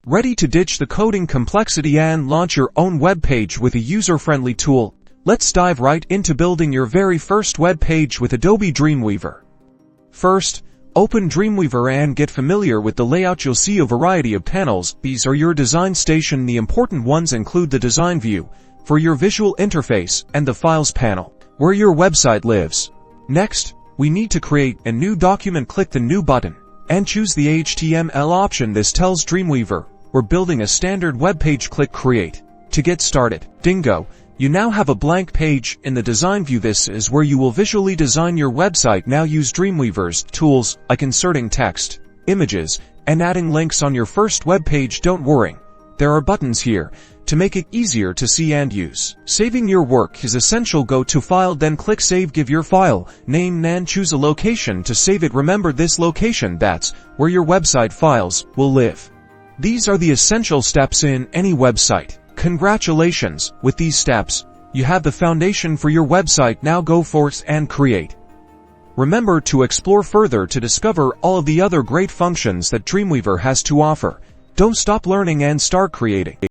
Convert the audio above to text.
Ready to ditch the coding complexity and launch your own web page with a user-friendly tool? Let's dive right into building your very first web page with Adobe Dreamweaver. First, open Dreamweaver and get familiar with the layout. You'll see a variety of panels. These are your design station. The important ones include the design view for your visual interface and the files panel where your website lives. Next, we need to create a new document. Click the new button and choose the HTML option. This tells Dreamweaver we're building a standard web page. Click Create to get started. Dingo, you now have a blank page in the design view. This is where you will visually design your website. Now use Dreamweaver's tools like inserting text, images, and adding links on your first web page. Don't worry, there are buttons here to make it easier to see and use. Saving your work is essential. Go to File, then click Save. Give your file name and choose a location to save it. Remember this location, that's where your website files will live. These are the essential steps in any website. Congratulations, with these steps, you have the foundation for your website. Now go forth and create. Remember to explore further to discover all of the other great functions that Dreamweaver has to offer. Don't stop learning and start creating.